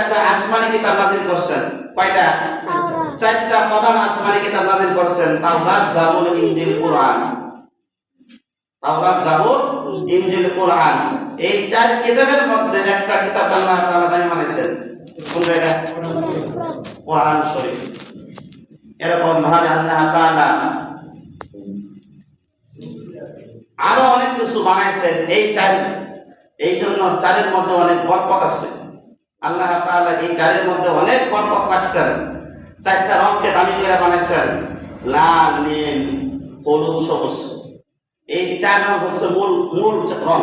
একটা আসমানি কিতাব নাযিল করছেন। কয়টা? চারটা প্রধান আসমানি কিতাব নাযিল করছেন, তাওরাত, জাবুর, ইনজিল, কুরআন। তাওরাত, জাবুর, ইনজিল, কুরআন, এই চার কিতাবের মধ্যে একটা কিতাব আল্লাহ তাআলা দামি বানাইছেন। কোনটা এটা? কোরআন শরীফ। এরকম ভাবে আল্লাহ তাআলা আরো অনেক কিছু বানাইছেন এই জন্য চারের মধ্যে অনেক বরকত আছে। আল্লাহ তাআলা এই চারের মধ্যে অনেক বরকত রাখছেন। চারটা রংকে দামি করে বানাইছেন, লাল, নীল, হলুদ, সবুজ। এই চার রং হচ্ছে মূল রং।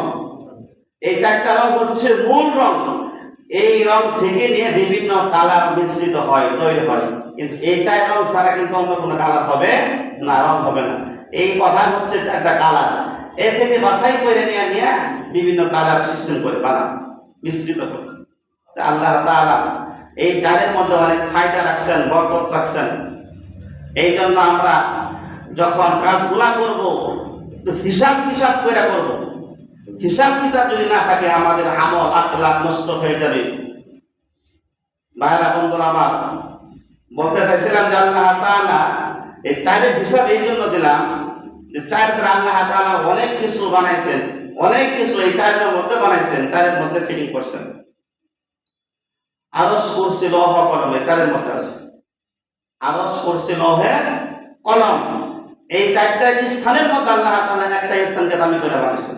এই চারটা রং হচ্ছে মূল রং। এই রং থেকে নিয়ে বিভিন্ন কালার মিশ্রিত হয়, তৈরি হয়। কিন্তু এই চার রং ছাড়া কিন্তু অন্য কোনো কালার হবে না, রং হবে না। এই প্রধান হচ্ছে চারটা কালার। এ থেকে বাছাই করে নিয়ে বিভিন্ন কালার সিস্টেম করে বানান, মিশ্রিত করে। আল্লাহ তাআলা এই চারের মধ্যে অনেক ফায়দা রাখছেন, বরকত রাখছেন। এই জন্য আমরা যখন কাজগুলা করব হিসাব করে করব। হিসাব কিতাব যদি না থাকে আমাদের আমল আখলাক নষ্ট হয়ে যাবে। ভাইরা বন্ধুরা আমার, বলতে চাইছিলাম যে আল্লাহ তাআলা এই চারের হিসাব এই জন্য দিলাম যে চার দ্বারা আল্লাহ তাআলা অনেক কিছু বানাইছেন, অনেক কিছু এই চারের মধ্যে বানাইছেন, চারের মধ্যে ফিটিং করছেন। আরশ, কুরসি, লৌহ, কলম এই চারের মধ্যে আছে। আরশ, কুরসি, লৌহে, কলম, এই চারটা স্থানের মধ্যে আল্লাহ তাআলা একটা স্থানকে দামি করে বানাইছেন।